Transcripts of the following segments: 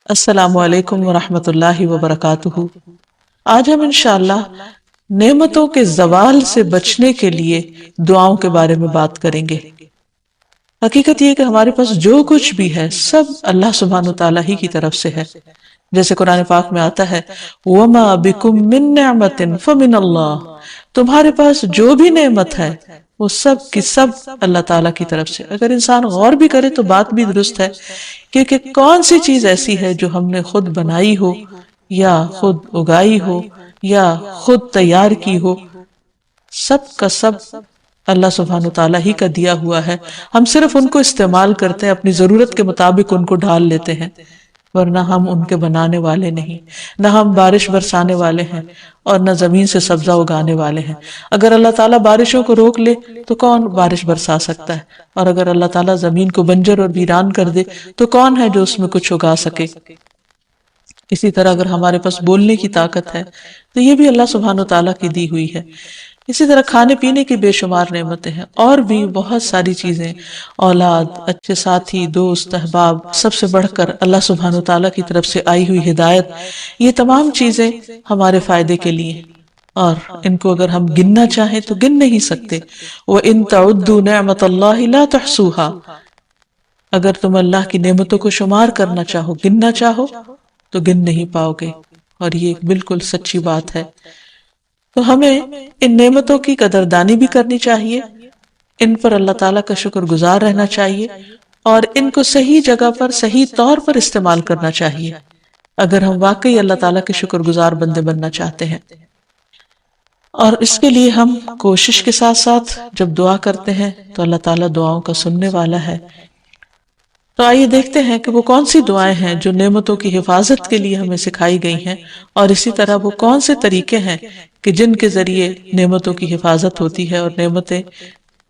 السلام علیکم ورحمۃ اللہ وبرکاتہ۔ آج ہم انشاءاللہ نعمتوں کے زوال سے بچنے کے لیے دعاؤں کے بارے میں بات کریں گے۔ حقیقت یہ ہے کہ ہمارے پاس جو کچھ بھی ہے سب اللہ سبحانہ وتعالیٰ ہی کی طرف سے ہے، جیسے قرآن پاک میں آتا ہے وَمَا بِكُم مِّن نِّعْمَةٍ فَمِنَ اللَّهِ، تمہارے پاس جو بھی نعمت ہے وہ سب کی سب اللہ تعالیٰ کی طرف سے۔ اگر انسان غور بھی کرے تو بات بھی درست ہے، کیونکہ کون سی چیز ایسی ہے جو ہم نے خود بنائی ہو یا خود اگائی ہو یا خود تیار کی ہو، سب کا سب اللہ سبحانہ تعالیٰ ہی کا دیا ہوا ہے۔ ہم صرف ان کو استعمال کرتے ہیں، اپنی ضرورت کے مطابق ان کو ڈھال لیتے ہیں، ورنہ ہم ان کے بنانے والے نہیں، نہ ہم بارش برسانے والے ہیں اور نہ زمین سے سبزہ اگانے والے ہیں۔ اگر اللہ تعالیٰ بارشوں کو روک لے تو کون بارش برسا سکتا ہے، اور اگر اللہ تعالیٰ زمین کو بنجر اور ویران کر دے تو کون ہے جو اس میں کچھ اگا سکے۔ اسی طرح اگر ہمارے پاس بولنے کی طاقت ہے تو یہ بھی اللہ سبحانہ تعالیٰ کی دی ہوئی ہے۔ اسی طرح کھانے پینے کی بے شمار نعمتیں ہیں، اور بھی بہت ساری چیزیں، اولاد، اچھے ساتھی، دوست، احباب، سب سے بڑھ کر اللہ سبحانہ تعالیٰ کی طرف سے آئی ہوئی ہدایت، یہ تمام چیزیں ہمارے فائدے کے لیے، اور ان کو اگر ہم گننا چاہیں تو گن نہیں سکتے۔ وَإِن تَعُدُّوا نِعْمَةَ اللَّهِ لَا تُحْصُوهَا، اگر تم اللہ کی نعمتوں کو شمار کرنا چاہو، گننا چاہو تو گن نہیں پاؤ گے، اور یہ ایک بالکل سچی بات ہے۔ تو ہمیں ان نعمتوں کی قدردانی بھی کرنی چاہیے، ان پر اللہ تعالیٰ کا شکر گزار رہنا چاہیے، اور ان کو صحیح جگہ پر صحیح طور پر استعمال کرنا چاہیے، اگر ہم واقعی اللہ تعالیٰ کے شکر گزار بندے بننا چاہتے ہیں۔ اور اس کے لیے ہم کوشش کے ساتھ ساتھ جب دعا کرتے ہیں تو اللہ تعالیٰ دعاؤں کا سننے والا ہے۔ تو آئیے دیکھتے ہیں کہ وہ کون سی دعائیں ہیں جو نعمتوں کی حفاظت کے لیے ہمیں سکھائی گئی ہیں، اور اسی طرح وہ کون سے طریقے ہیں کہ جن کے ذریعے نعمتوں کی حفاظت ہوتی ہے اور نعمتیں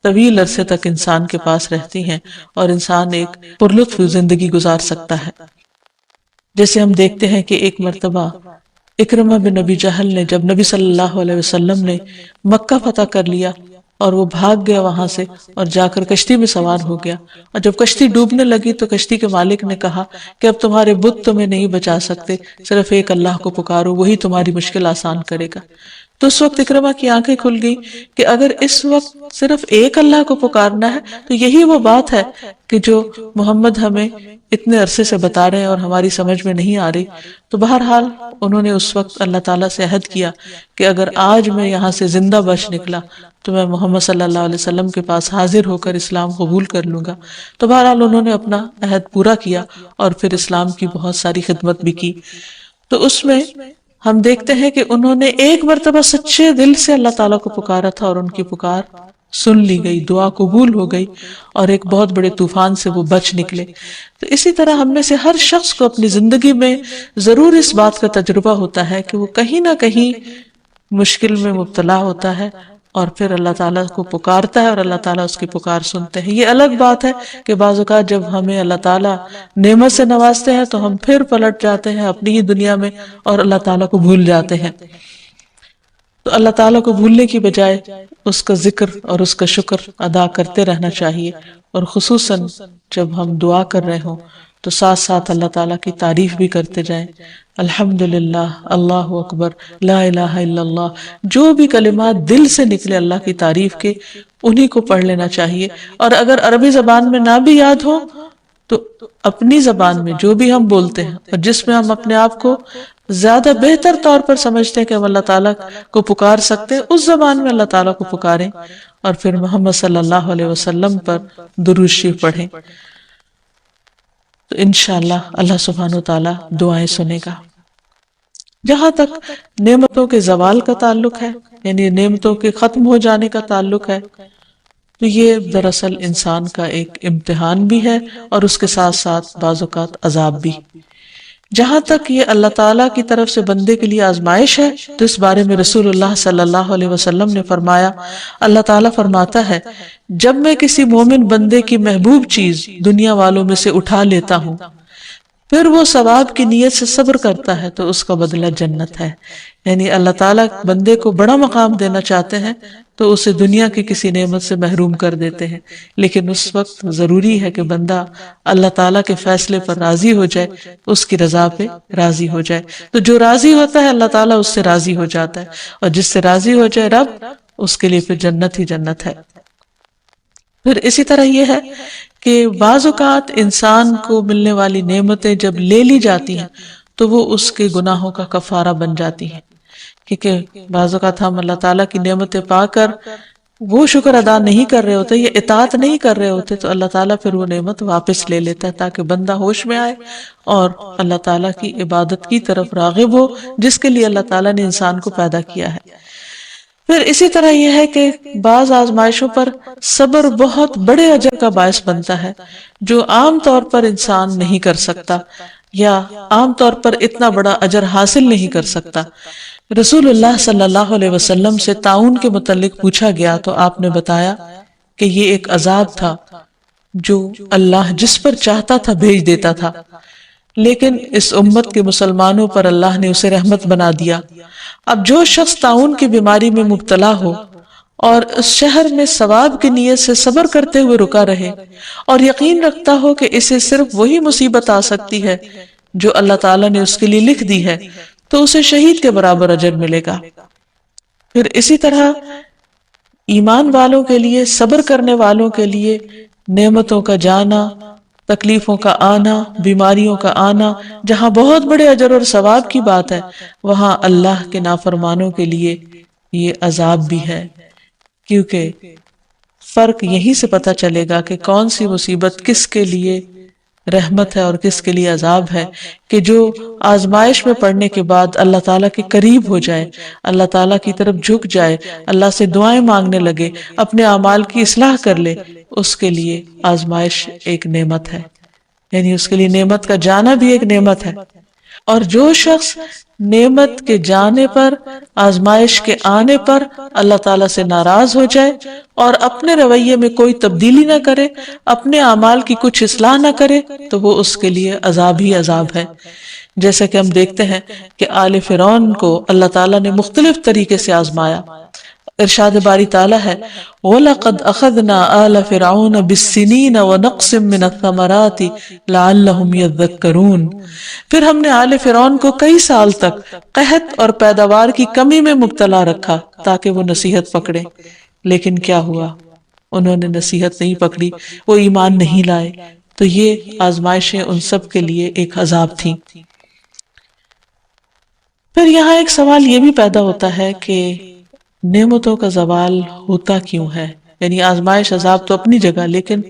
طویل عرصے تک انسان کے پاس رہتی ہیں اور انسان ایک پرلطف زندگی گزار سکتا ہے۔ جیسے ہم دیکھتے ہیں کہ ایک مرتبہ اکرمہ بن ابی جہل نے، جب نبی صلی اللہ علیہ وسلم نے مکہ فتح کر لیا اور وہ بھاگ گیا وہاں سے اور جا کر کشتی میں سوار ہو گیا، اور جب کشتی ڈوبنے لگی تو کشتی کے مالک نے کہا کہ اب تمہارے بت تمہیں نہیں بچا سکتے، صرف ایک اللہ کو پکارو، وہی تمہاری مشکل آسان کرے گا۔ تو اس وقت اکرمہ کی آنکھیں کھل گئی کہ اگر اس وقت صرف ایک اللہ کو پکارنا ہے تو یہی وہ بات ہے کہ جو محمد ہمیں اتنے عرصے سے بتا رہے ہیں اور ہماری سمجھ میں نہیں آ رہی۔ تو بہرحال انہوں نے اس وقت اللہ تعالیٰ سے عہد کیا کہ اگر آج میں یہاں سے زندہ بچ نکلا تو میں محمد صلی اللہ علیہ وسلم کے پاس حاضر ہو کر اسلام قبول کر لوں گا۔ تو بہرحال انہوں نے اپنا عہد پورا کیا اور پھر اسلام کی بہت ساری خدمت بھی کی۔ تو اس میں ہم دیکھتے ہیں کہ انہوں نے ایک مرتبہ سچے دل سے اللہ تعالیٰ کو پکارا تھا اور ان کی پکار سن لی گئی، دعا قبول ہو گئی، اور ایک بہت بڑے طوفان سے وہ بچ نکلے۔ تو اسی طرح ہم میں سے ہر شخص کو اپنی زندگی میں ضرور اس بات کا تجربہ ہوتا ہے کہ وہ کہیں نہ کہیں مشکل میں مبتلا ہوتا ہے اور پھر اللہ تعالیٰ کو پکارتا ہے اور اللہ تعالیٰ اس کی پکار سنتے ہیں۔ یہ الگ بات ہے کہ بعض اوقات جب ہمیں اللہ تعالیٰ نعمت سے نوازتے ہیں تو ہم پھر پلٹ جاتے ہیں اپنی ہی دنیا میں اور اللہ تعالیٰ کو بھول جاتے ہیں۔ تو اللہ تعالیٰ کو بھولنے کی بجائے اس کا ذکر اور اس کا شکر ادا کرتے رہنا چاہیے، اور خصوصاً جب ہم دعا کر رہے ہوں تو ساتھ ساتھ اللہ تعالیٰ کی تعریف بھی کرتے جائیں۔ الحمدللہ، اللہ اکبر، لا الہ الا اللہ، جو بھی کلمات دل سے نکلے اللہ کی تعریف کے، انہی کو پڑھ لینا چاہیے۔ اور اگر عربی زبان میں نہ بھی یاد ہو تو اپنی زبان میں جو بھی ہم بولتے ہیں اور جس میں ہم اپنے آپ کو زیادہ بہتر طور پر سمجھتے ہیں کہ ہم اللہ تعالیٰ کو پکار سکتے ہیں، اس زبان میں اللہ تعالیٰ کو پکاریں اور پھر محمد صلی اللہ علیہ وسلم پر درود شریف پڑھیں۔ تو انشاءاللہ اللہ سبحانہ وتعالیٰ دعائیں سنے گا۔ جہاں تک نعمتوں کے زوال کا تعلق ہے، یعنی نعمتوں کے ختم ہو جانے کا تعلق ہے، تو یہ دراصل انسان کا ایک امتحان بھی ہے اور اس کے ساتھ ساتھ بعض اوقات عذاب بھی۔ جہاں تک یہ اللہ تعالیٰ کی طرف سے بندے کے لیے آزمائش ہے تو اس بارے میں رسول اللہ صلی اللہ علیہ وسلم نے فرمایا، اللہ تعالیٰ فرماتا ہے، جب میں کسی مومن بندے کی محبوب چیز دنیا والوں میں سے اٹھا لیتا ہوں پھر وہ ثواب کی نیت سے صبر کرتا ہے تو اس کا بدلہ جنت ہے. یعنی اللہ تعالیٰ بندے کو بڑا مقام دینا چاہتے ہیں تو اسے دنیا کی کسی نعمت سے محروم کر دیتے ہیں، لیکن اس وقت ضروری ہے کہ بندہ اللہ تعالیٰ کے فیصلے پر راضی ہو جائے، اس کی رضا پہ راضی ہو جائے. تو جو راضی ہوتا ہے اللہ تعالیٰ اس سے راضی ہو جاتا ہے، اور جس سے راضی ہو جائے رب، اس کے لیے پھر جنت ہی جنت ہے. پھر اسی طرح یہ ہے کہ بعض اوقات انسان کو ملنے والی نعمتیں جب لے لی جاتی ہیں تو وہ اس کے گناہوں کا کفارہ بن جاتی ہیں، کیونکہ بعض اوقات ہم اللہ تعالیٰ کی نعمتیں پا کر وہ شکر ادا نہیں کر رہے ہوتے یا اطاعت نہیں کر رہے ہوتے، تو اللہ تعالیٰ پھر وہ نعمت واپس لے لیتا ہے تاکہ بندہ ہوش میں آئے اور اللہ تعالیٰ کی عبادت کی طرف راغب ہو جس کے لیے اللہ تعالیٰ نے انسان کو پیدا کیا ہے. پھر اسی طرح یہ ہے کہ بعض آزمائشوں پر صبر بہت بڑے اجر کا باعث بنتا ہے جو عام طور پر انسان نہیں کر سکتا یا عام طور پر اتنا بڑا اجر حاصل نہیں کر سکتا. رسول اللہ صلی اللہ علیہ وسلم سے طاعون کے متعلق پوچھا گیا تو آپ نے بتایا کہ یہ ایک عذاب تھا جو اللہ جس پر چاہتا تھا بھیج دیتا تھا، لیکن اس امت کے مسلمانوں پر اللہ نے اسے رحمت بنا دیا. اب جو شخص طاعون کی بیماری میں مبتلا ہو اور اس شہر میں ثواب کی نیت سے صبر کرتے ہوئے رکا رہے اور یقین رکھتا ہو کہ اسے صرف وہی مصیبت آ سکتی ہے جو اللہ تعالیٰ نے اس کے لیے لکھ دی ہے، تو اسے شہید کے برابر اجر ملے گا. پھر اسی طرح ایمان والوں کے لیے، صبر کرنے والوں کے لیے نعمتوں کا جانا، تکلیفوں کا آنا، بیماریوں کا آنا جہاں بہت بڑے اجر اور ثواب کی بات ہے، وہاں اللہ کے نافرمانوں کے لیے یہ عذاب بھی ہے. کیونکہ فرق یہیں سے پتہ چلے گا کہ کون سی مصیبت کس کے لیے رحمت ہے اور کس کے لیے عذاب ہے، کہ جو آزمائش میں پڑنے کے بعد اللہ تعالیٰ کے قریب ہو جائے، اللہ تعالیٰ کی طرف جھک جائے، اللہ سے دعائیں مانگنے لگے، اپنے اعمال کی اصلاح کر لے، اس کے لیے آزمائش ایک نعمت ہے. یعنی اس کے لیے نعمت کا جانا بھی ایک نعمت ہے. اور جو شخص نعمت کے جانے پر، آزمائش کے آنے پر اللہ تعالیٰ سے ناراض ہو جائے اور اپنے رویے میں کوئی تبدیلی نہ کرے، اپنے اعمال کی کچھ اصلاح نہ کرے، تو وہ اس کے لیے عذاب ہی عذاب ہے. جیسا کہ ہم دیکھتے ہیں کہ آل فرعون کو اللہ تعالیٰ نے مختلف طریقے سے آزمایا. ارشاد باری تعالیٰ ہے وَلَقَدْ أَخَذْنَا آلَ فِرْعَوْنَ بِالسِّنِينَ وَنَقْصٍ مِّنَ الثَّمَرَاتِ لَعَلَّهُمْ يَذَّكَّرُونَ. پھر ہم نے آل فرعون کو کئی سال تک قحط اور پیداوار کی کمی میں مبتلا رکھا تاکہ وہ نصیحت پکڑے، لیکن کیا ہوا؟ انہوں نے نصیحت نہیں پکڑی، وہ ایمان نہیں لائے. تو یہ آزمائشیں ان سب کے لیے ایک عذاب تھیں. پھر یہاں ایک سوال یہ بھی پیدا ہوتا ہے کہ نعمتوں کا زوال ہوتا کیوں ہے؟ یعنی آزمائش عذاب تو اپنی جگہ، لیکن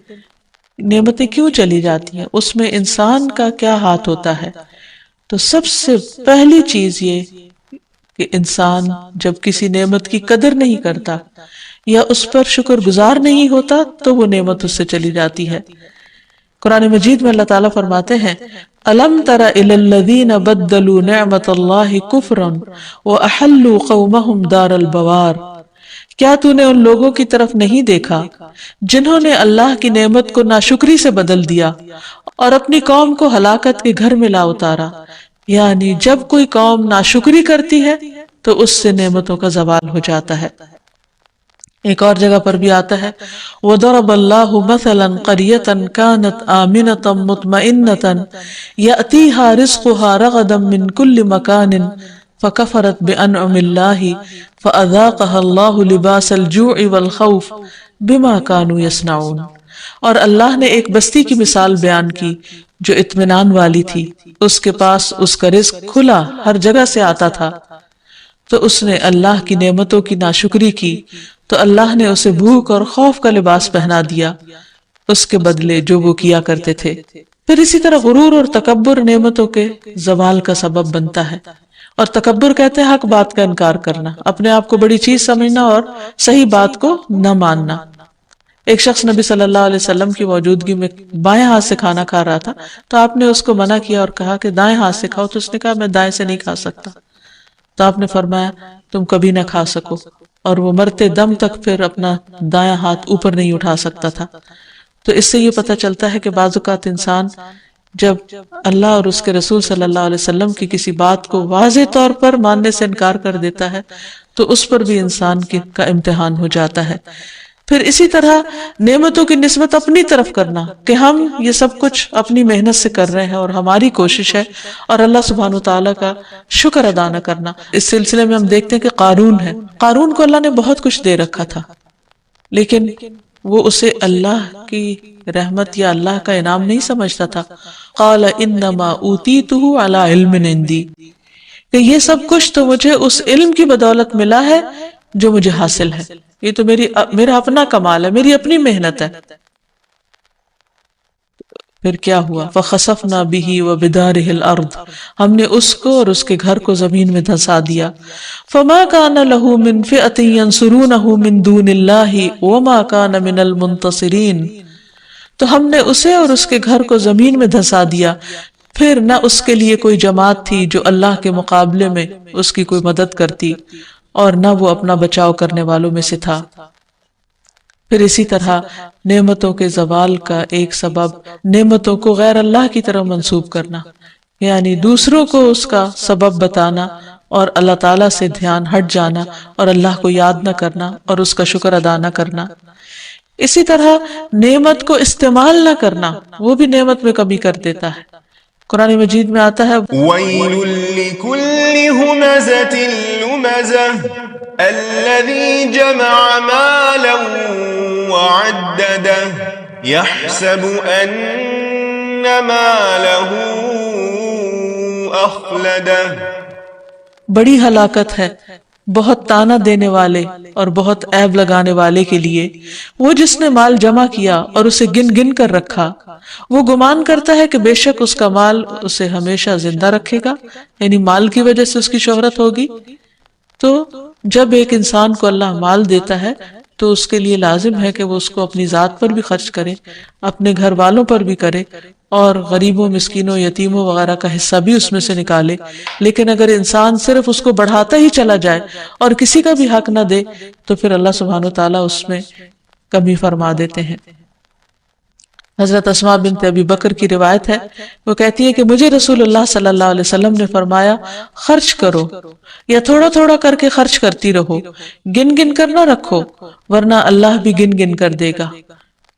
نعمتیں کیوں چلی جاتی ہیں؟ اس میں انسان کا کیا ہاتھ ہوتا ہے؟ تو سب سے پہلی چیز یہ کہ انسان جب کسی نعمت کی قدر نہیں کرتا یا اس پر شکر گزار نہیں ہوتا تو وہ نعمت اس سے چلی جاتی ہے. قرآن مجید میں اللہ تعالیٰ فرماتے ہیں أَلَمْ تَرَ إِلَى الَّذِينَ بَدَّلُوا نِعْمَةَ اللَّهِ كُفْرًا وَأَحَلُّوا قَوْمَهُمْ دَارَ الْبَوَارِ. کیا تو نے ان لوگوں کی طرف نہیں دیکھا جنہوں نے اللہ کی نعمت کو ناشکری سے بدل دیا اور اپنی قوم کو ہلاکت کے گھر میں لا اتارا؟ یعنی جب کوئی قوم ناشکری کرتی ہے تو اس سے نعمتوں کا زوال ہو جاتا ہے. ایک اور جگہ پر بھی آتا ہے وَضَرَبَ اللَّهُ مَثَلًا قَرْيَةً كَانَتْ آمِنَةً مُطْمَئِنَّةً يَأْتِيهَا رِزْقُهَا رَغَدًا مِّن كُلِّ مَكَانٍ فَكَفَرَتْ بِأَنْعُمِ اللَّهِ فَأَذَاقَهَا اللَّهُ لِبَاسَ الْجُوعِ وَالْخَوْفِ بِمَا كَانُوا يَصْنَعُونَ. اور اللہ نے ایک بستی کی مثال بیان کی جو اطمینان والی تھی، اس کے پاس اس کا رزق کھلا ہر جگہ سے آتا تھا، تو اس نے اللہ کی نعمتوں کی ناشکری کی تو اللہ نے اسے بھوک اور خوف کا لباس پہنا دیا اس کے بدلے جو وہ کیا کرتے تھے. پھر اسی طرح غرور اور تکبر نعمتوں کے زوال کا سبب بنتا ہے. اور تکبر کہتے ہیں حق بات کا انکار کرنا، اپنے آپ کو بڑی چیز سمجھنا اور صحیح بات کو نہ ماننا. ایک شخص نبی صلی اللہ علیہ وسلم کی موجودگی میں بائیں ہاتھ سے کھانا کھا رہا تھا تو آپ نے اس کو منع کیا اور کہا کہ دائیں ہاتھ سے کھاؤ، تو اس نے کہا میں دائیں سے نہیں کھا سکتا. تو آپ نے فرمایا تم کبھی نہ کھا سکو، اور وہ مرتے دم تک پھر اپنا دایاں ہاتھ اوپر نہیں اٹھا سکتا تھا. تو اس سے یہ پتہ چلتا ہے کہ بعض اوقات انسان جب اللہ اور اس کے رسول صلی اللہ علیہ وسلم کی کسی بات کو واضح طور پر ماننے سے انکار کر دیتا ہے تو اس پر بھی انسان کا امتحان ہو جاتا ہے۔ پھر اسی طرح نعمتوں کی نسبت اپنی طرف کرنا کہ ہم یہ سب کچھ اپنی محنت سے کر رہے ہیں اور ہماری کوشش ہے، اور اللہ سبحانہ وتعالیٰ کا شکر ادا نہ کرنا۔ اس سلسلے میں ہم دیکھتے ہیں کہ قارون ہے، قارون کو اللہ نے بہت کچھ دے رکھا تھا، لیکن وہ اسے اللہ کی رحمت یا اللہ کا انعام نہیں سمجھتا تھا۔ قال انما اوتیتہ علی علم عندی، کہ یہ سب کچھ تو مجھے اس علم کی بدولت ملا ہے جو مجھے حاصل ہے، یہ تو میرا اپنا کمال ہے، میری اپنی محنت ہے۔ پھر کیا ہوا؟ فخسفنا بہ وبدارہ الارض، ہم نے اس کو اور اس کے گھر کو زمین میں دھسا دیا۔ فما کان لہ من فئۃ ینصرونہ من دون اللہ وما کان من المنتصرین، تو ہم نے اسے اور اس کے گھر کو زمین میں دھسا دیا، پھر نہ اس کے لیے کوئی جماعت تھی جو اللہ کے مقابلے میں اس کی کوئی مدد کرتی، اور نہ وہ اپنا بچاؤ کرنے والوں میں سے تھا۔ پھر اسی طرح نعمتوں کے زوال کا ایک سبب نعمتوں کو غیر اللہ کی طرف منسوب کرنا، یعنی دوسروں کو اس کا سبب بتانا اور اللہ تعالیٰ سے دھیان ہٹ جانا اور اللہ کو یاد نہ کرنا اور اس کا شکر ادا نہ کرنا۔ اسی طرح نعمت کو استعمال نہ کرنا، وہ بھی نعمت میں کمی کر دیتا ہے۔ قرآن مجید میں آتا ہے وَيْلٌ لِكُلِّ ہُمَزَةٍ لُمَزَةٍ الَّذِي جَمَعَ مَالًا وَعَدَّدَهُ يَحْسَبُ أَنَّ مَالَهُ أَخْلَدَهُ، بڑی ہلاکت ہے بہت تانا دینے والے اور بہت عیب لگانے والے کے لیے، وہ جس نے مال جمع کیا اور اسے گن گن کر رکھا، وہ گمان کرتا ہے کہ بے شک اس کا مال اسے ہمیشہ زندہ رکھے گا، یعنی مال کی وجہ سے اس کی شہرت ہوگی۔ تو جب ایک انسان کو اللہ مال دیتا ہے تو اس کے لیے لازم ہے کہ وہ اس کو اپنی ذات پر بھی خرچ کرے، اپنے گھر والوں پر بھی کرے، اور غریبوں، مسکینوں، یتیموں وغیرہ کا حصہ بھی اس میں سے نکالے۔ لیکن اگر انسان صرف اس کو بڑھاتا ہی چلا جائے اور کسی کا بھی حق نہ دے تو پھر اللہ سبحانہ وتعالیٰ اس میں کمی فرما دیتے ہیں۔ حضرت اسماء بنت ابی بکر کی روایت ہے، وہ کہتی ہے کہ مجھے رسول اللہ صلی اللہ علیہ وسلم نے فرمایا، خرچ کرو یا تھوڑا تھوڑا کر کے خرچ کرتی رہو، گن گن کر نہ رکھو ورنہ اللہ بھی گن گن کر دے گا،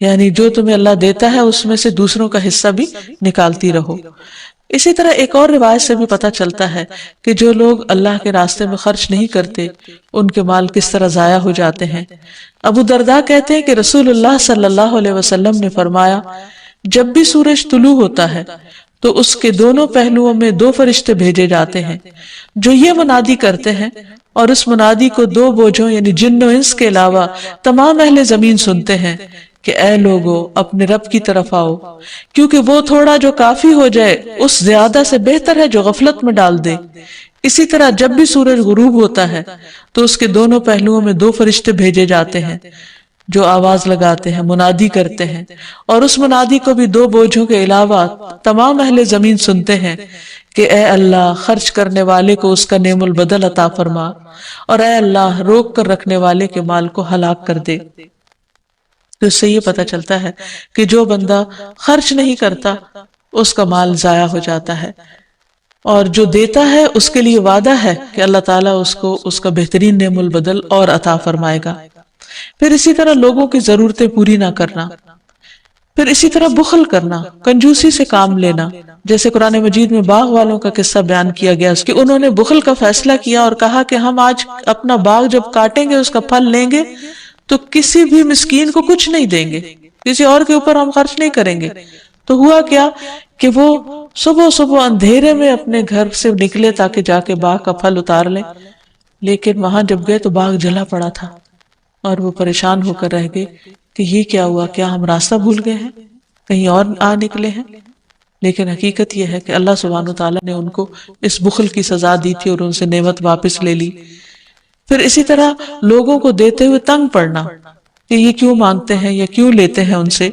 یعنی جو تمہیں اللہ دیتا ہے اس میں سے دوسروں کا حصہ بھی نکالتی رہو۔ اسی طرح ایک اور روایت سے بھی پتہ چلتا ہے کہ جو لوگ اللہ کے راستے میں خرچ نہیں کرتے ان کے مال کس طرح ضائع ہو جاتے ہیں۔ ابو درداء کہتے ہیں کہ رسول اللہ صلی اللہ علیہ وسلم نے فرمایا، جب بھی سورج طلوع ہوتا ہے تو اس کے دونوں پہلوؤں میں 2 فرشتے بھیجے جاتے ہیں جو یہ منادی کرتے ہیں، اور اس منادی کو 2 بوجھوں یعنی جن و انس کے علاوہ تمام اہل زمین سنتے ہیں کہ اے لوگو اپنے رب کی طرف آؤ، کیونکہ وہ تھوڑا جو کافی ہو جائے اس زیادہ سے بہتر ہے جو غفلت میں ڈال دے۔ اسی طرح جب بھی سورج غروب ہوتا ہے تو اس کے دونوں پہلوؤں میں 2 فرشتے بھیجے جاتے ہیں جو آواز لگاتے ہیں، منادی کرتے ہیں، اور اس منادی کو بھی 2 بوجھوں کے علاوہ تمام اہل زمین سنتے ہیں کہ اے اللہ خرچ کرنے والے کو اس کا نعم البدل عطا فرما، اور اے اللہ روک کر رکھنے والے کے مال کو ہلاک کر دے۔ تو اس سے یہ پتہ چلتا ہے کہ جو بندہ خرچ نہیں کرتا اس کا مال ضائع ہو جاتا ہے، اور جو دیتا ہے اس کے لیے وعدہ ہے کہ اللہ تعالیٰ اس کو اس کا بہترین نعم البدل اور عطا فرمائے گا۔ پھر اسی طرح لوگوں کی ضرورتیں پوری نہ کرنا، پھر اسی طرح بخل کرنا، کنجوسی سے کام لینا، جیسے قرآن مجید میں باغ والوں کا قصہ بیان کیا گیا کہ انہوں نے بخل کا فیصلہ کیا اور کہا کہ ہم آج اپنا باغ جب کاٹیں گے اس کا پھل لیں گے تو کسی بھی مسکین کو کچھ نہیں دیں گے، کسی اور کے اوپر ہم خرچ نہیں کریں گے۔ تو ہوا کیا کہ وہ صبح صبح اندھیرے میں اپنے گھر سے نکلے تاکہ جا کے باغ کا پھل اتار لیں، لیکن وہاں جب گئے تو باغ جلا پڑا تھا، اور وہ پریشان ہو کر رہ گئے کہ یہ کیا ہوا، کیا ہم راستہ بھول گئے ہیں، کہیں اور آ نکلے ہیں؟ لیکن حقیقت یہ ہے کہ اللہ سبحانہ وتعالیٰ نے ان کو اس بخل کی سزا دی تھی اور ان سے نعمت واپس لے لی۔ پھر اسی طرح لوگوں کو دیتے ہوئے تنگ پڑنا کہ یہ کیوں مانگتے ہیں یا کیوں لیتے ہیں ان سے۔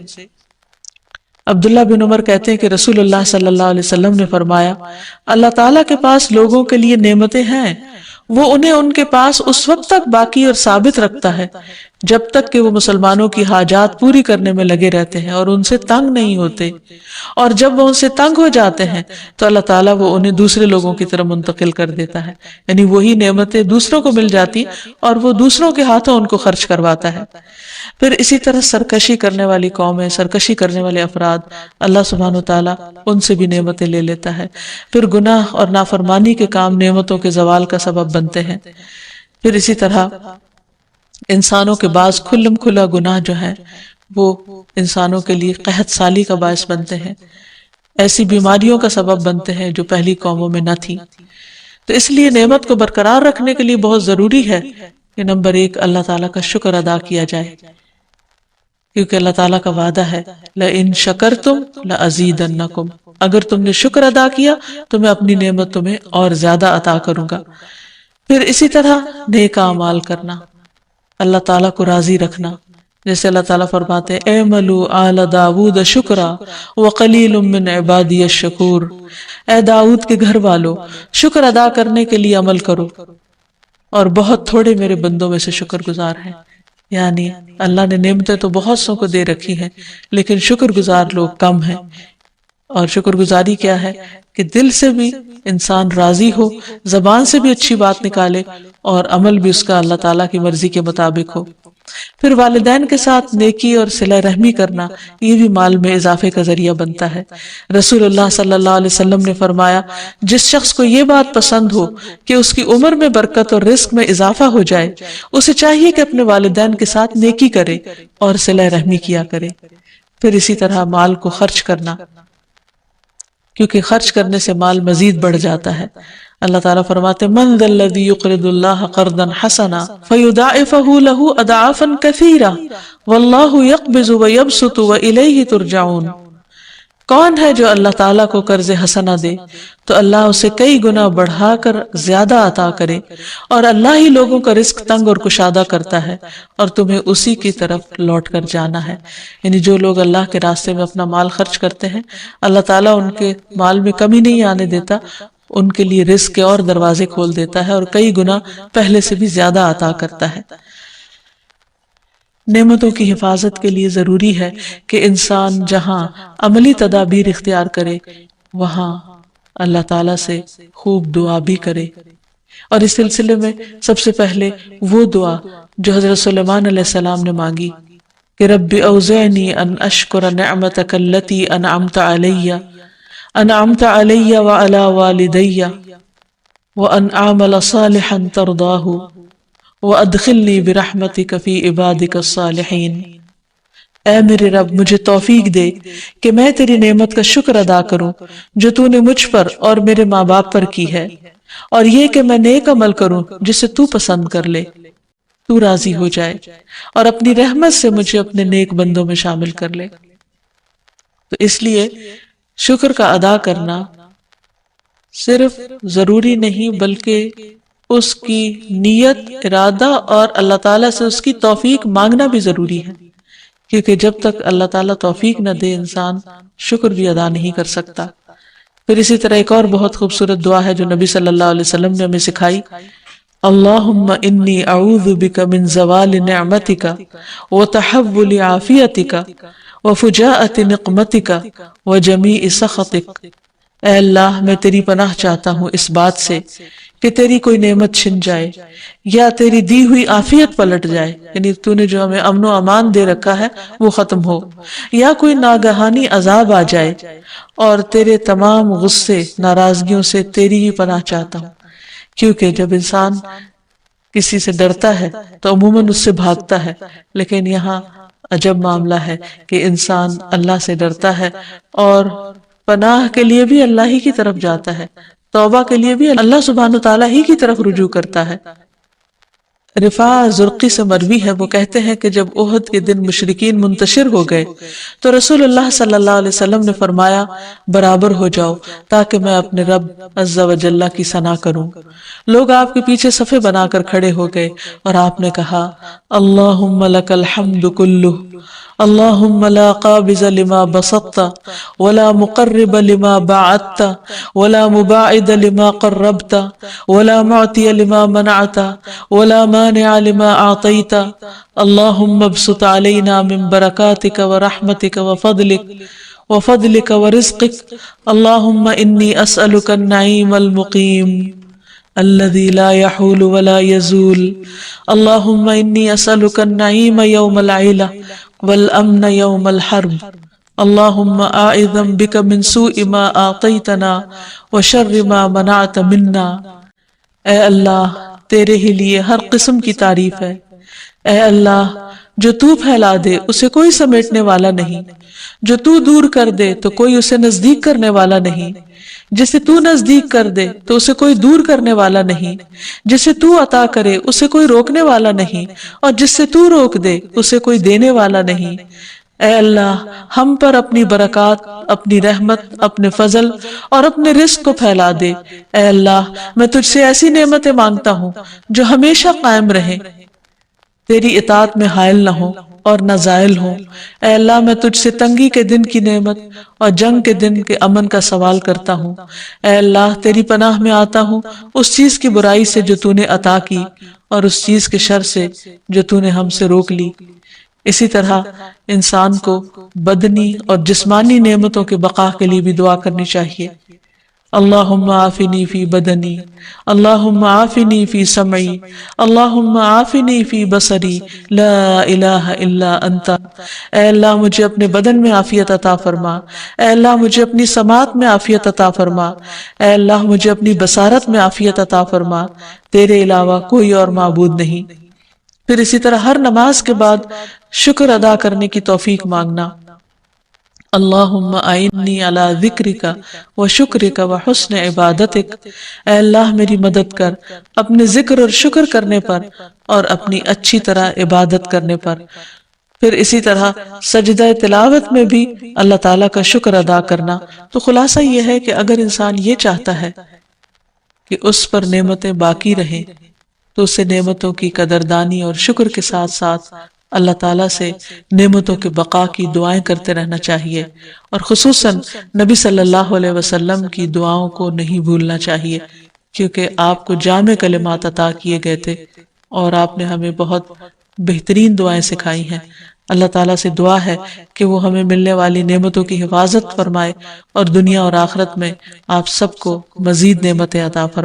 عبداللہ بن عمر کہتے ہیں کہ رسول اللہ صلی اللہ علیہ وسلم نے فرمایا، اللہ تعالیٰ کے پاس لوگوں کے لیے نعمتیں ہیں، وہ انہیں ان کے پاس اس وقت تک باقی اور ثابت رکھتا ہے جب تک کہ وہ مسلمانوں کی حاجات پوری کرنے میں لگے رہتے ہیں اور ان سے تنگ نہیں ہوتے، اور جب وہ ان سے تنگ ہو جاتے ہیں تو اللہ تعالیٰ وہ انہیں دوسرے لوگوں کی طرف منتقل کر دیتا ہے، یعنی وہی نعمتیں دوسروں کو مل جاتی اور وہ دوسروں کے ہاتھوں ان کو خرچ کرواتا ہے۔ پھر اسی طرح سرکشی کرنے والی قومیں، سرکشی کرنے والے افراد، اللہ سبحانہ وتعالیٰ ان سے بھی نعمتیں لے لیتا ہے۔ پھر گناہ اور نافرمانی کے کام نعمتوں کے زوال کا سبب بنتے ہیں۔ پھر اسی طرح انسانوں کے بعض کھلم کھلا گناہ جو ہے وہ انسانوں کے لیے قحط سالی کا باعث بنتے ہیں، ایسی بیماریوں کا سبب بنتے ہیں جو پہلی قوموں میں نہ تھی۔ تو اس لیے نعمت کو برقرار رکھنے کے لیے بہت ضروری ہے کہ نمبر 1 اللہ تعالیٰ کا شکر ادا کیا جائے، کیونکہ اللہ تعالیٰ کا وعدہ ہے لَإِن شَكَرْتُمْ لَأَزِيدَنَّكُمْ، اگر تم نے شکر ادا کیا تو میں اپنی نعمت تمہیں اور زیادہ عطا کروں گا۔ پھر اسی طرح نیک اعمال کرنا، اللہ تعالیٰ کو راضی رکھنا، جیسے اللہ تعالیٰ فرماتے ہیں اعملوا آل داود شکرا وقلیل من عبادی الشکور، اے داؤد کے گھر والو شکر ادا کرنے کے لیے عمل کرو اور بہت تھوڑے میرے بندوں میں سے شکر گزار ہیں۔ یعنی اللہ نے نعمتیں تو بہت سو کو دے رکھی ہیں لیکن شکر گزار لوگ کم ہیں۔ اور شکر گزاری کیا ہے کہ دل سے بھی انسان راضی ہو، زبان سے بھی اچھی بات نکالے اور عمل بھی اس کا اللہ تعالیٰ کی مرضی کے مطابق ہو۔ پھر والدین کے ساتھ نیکی اور صلہ رحمی کرنا، یہ بھی مال میں اضافے کا ذریعہ بنتا ہے۔ رسول اللہ صلی اللہ علیہ وسلم نے فرمایا جس شخص کو یہ بات پسند ہو کہ اس کی عمر میں برکت اور رزق میں اضافہ ہو جائے، اسے چاہیے کہ اپنے والدین کے ساتھ نیکی کرے اور صلہ رحمی کیا کرے۔ پھر اسی طرح مال کو خرچ کرنا، کیونکہ خرچ کرنے سے مال مزید بڑھ جاتا ہے۔ اللہ تعالیٰ فرماتے من ذا الذی یقرض اللہ قرضا حسنا فیضاعفہ لہ اضعافا کثیرہ واللہ یقبض ویبسط والیہ ترجعون، کون ہے جو اللہ تعالیٰ کو قرض حسنہ دے تو اللہ اسے کئی گنا بڑھا کر زیادہ عطا کرے، اور اللہ ہی لوگوں کا رزق تنگ اور کشادہ کرتا ہے اور تمہیں اسی کی طرف لوٹ کر جانا ہے۔ یعنی جو لوگ اللہ کے راستے میں اپنا مال خرچ کرتے ہیں، اللہ تعالیٰ ان کے مال میں کمی نہیں آنے دیتا، ان کے لیے رزق کے اور دروازے کھول دیتا ہے اور کئی گنا پہلے سے بھی زیادہ عطا کرتا ہے۔ نعمتوں کی حفاظت کے لیے ضروری ہے کہ انسان جہاں عملی تدابیر اختیار کرے وہاں اللہ تعالیٰ سے خوب دعا بھی کرے، اور اس سلسلے میں سب سے پہلے وہ دعا جو حضرت سلیمان علیہ السلام نے مانگی کہ رب اوزعنی ان اشکر نعمتک التی انعمت علی وعلی والدی وان اعمل صالحا ترضاہ وَأَدْخِلْنِي بِرَحْمَتِكَ فِي عِبَادِكَ الصَّالِحِينَ، اے میرے رب مجھے توفیق دے کہ میں تیری نعمت کا شکر ادا کروں جو تو نے مجھ پر اور میرے ماں باپ پر کی ہے، اور یہ کہ میں نیک عمل کروں جسے تو پسند کر لے، تو راضی ہو جائے، اور اپنی رحمت سے مجھے اپنے نیک بندوں میں شامل کر لے۔ تو اس لیے شکر کا ادا کرنا صرف ضروری نہیں بلکہ اس کی نیت، ارادہ اور اللہ تعالیٰ سے اس کی توفیق مانگنا بھی ضروری ہے، کیونکہ جب تک اللہ تعالیٰ توفیق نہ دے انسان شکر بھی ادا نہیں کر سکتا۔ پھر اسی طرح ایک اور بہت خوبصورت دعا ہے جو نبی صلی اللہ علیہ وسلم نے ہمیں سکھائی، اللہم انی اعوذ بک من زوال نعمتک وتحول عافیتک وفجاءت نقمتک وجمیع سخطک، اے اللہ میں تیری پناہ چاہتا ہوں اس بات سے کہ تیری کوئی نعمت چھن جائے یا تیری دی ہوئی عافیت پلٹ جائے، یعنی تو نے جو ہمیں امن و امان دے رکھا ہے وہ ختم ہو، یا کوئی ناگہانی عذاب آ جائے، اور تیرے تمام غصے ناراضگیوں سے تیری ہی پناہ چاہتا ہوں، کیونکہ جب انسان کسی سے ڈرتا ہے تو عموماً اس سے بھاگتا ہے، لیکن یہاں عجب معاملہ ہے کہ انسان اللہ سے ڈرتا ہے اور پناہ کے لیے بھی اللہ ہی کی طرف جاتا ہے، توبہ کے لیے بھی اللہ سبحانہ وتعالیٰ ہی کی طرف رجوع کرتا ہے۔ رفاع زرقی سے مروی ہے، وہ کہتے ہیں کہ جب احد کے دن مشرکین منتشر ہو گئے تو رسول اللہ صلی اللہ علیہ وسلم نے فرمایا برابر ہو جاؤ تاکہ میں اپنے رب عز و جل کی ثنا کروں۔ لوگ آپ کے پیچھے صفے بنا کر کھڑے ہو گئے اور آپ نے کہا اللہم لک الحمد کلہ اللهم لا قابض لما بسطت ولا مقرب لما بعدت ولا مباعد لما قربت ولا معطي لما منعت ولا مانع لما أعطيت اللهم ابسط علينا من بركاتك ورحمتك وفضلك ورزقك اللهم إني أسألك النعيم المقيم الذي لا يحول ولا يزول اللهم إني أسألك النعيم يوم العيلة والأمن يوم الحرب اللهم أعوذ بك من سوء ما أعطيتنا وشر ما منعت منا۔ اے اللہ تیرے ہی لیے ہر قسم کی تعریف ہے۔ اے اللہ جو تو پھیلا دے اسے کوئی سمیٹنے والا نہیں، جو تو دور کر دے تو کوئی اسے نزدیک کرنے والا نہیں، جسے تو نزدیک کر دے تو اسے کوئی دور کرنے والا نہیں، جسے تو عطا کرے اسے کوئی روکنے والا نہیں، اور جس سے تو روک دے اسے کوئی دینے والا نہیں۔ اے اللہ ہم پر اپنی برکات، اپنی رحمت، اپنے فضل اور اپنے رزق کو پھیلا دے۔ اے اللہ میں تجھ سے ایسی نعمتیں مانگتا ہوں جو ہمیشہ قائم رہیں، تیری اطاعت میں حائل نہ ہوں اور نہ زائل ہوں۔ اے اللہ میں تجھ سے تنگی کے دن کی نعمت اور جنگ کے دن کے امن کا سوال کرتا ہوں۔ اے اللہ تیری پناہ میں آتا ہوں اس چیز کی برائی سے جو تو نے عطا کی اور اس چیز کے شر سے جو تو نے ہم سے روک لی۔ اسی طرح انسان کو بدنی اور جسمانی نعمتوں کے بقا کے لیے بھی دعا کرنی چاہیے۔ اللہم عافنی فی بدنی، اللہم عافنی فی سمعی، اللہم عافنی فی بصری، لا الہ الا انت۔ اے اللہ مجھے اپنے بدن میں عافیت عطا فرما، اے اللہ مجھے اپنی سماعت میں عافیت عطا فرما، اے اللہ مجھے اپنی بصارت میں عافیت عطا فرما، تیرے علاوہ کوئی اور معبود نہیں۔ پھر اسی طرح ہر نماز کے بعد شکر ادا کرنے کی توفیق مانگنا۔ اللہم اعنی علی ذکرک و شکرک و حسن عبادتک۔ اے اللہ میری مدد کر اپنے ذکر اور شکر کرنے پر اور اپنی اچھی طرح عبادت کرنے پر۔ پھر اسی طرح سجدہ تلاوت میں بھی اللہ تعالیٰ کا شکر ادا کرنا۔ تو خلاصہ یہ ہے کہ اگر انسان یہ چاہتا ہے کہ اس پر نعمتیں باقی رہیں تو اسے نعمتوں کی قدردانی اور شکر کے ساتھ ساتھ اللہ تعالیٰ سے نعمتوں کے بقا کی دعائیں کرتے رہنا چاہیے، اور خصوصاً نبی صلی اللہ علیہ وسلم کی دعاؤں کو نہیں بھولنا چاہیے، کیونکہ آپ کو جامع کلمات عطا کیے گئے تھے اور آپ نے ہمیں بہت بہترین دعائیں سکھائی ہیں۔ اللہ تعالیٰ سے دعا ہے کہ وہ ہمیں ملنے والی نعمتوں کی حفاظت فرمائے اور دنیا اور آخرت میں آپ سب کو مزید نعمتیں عطا فرمائے۔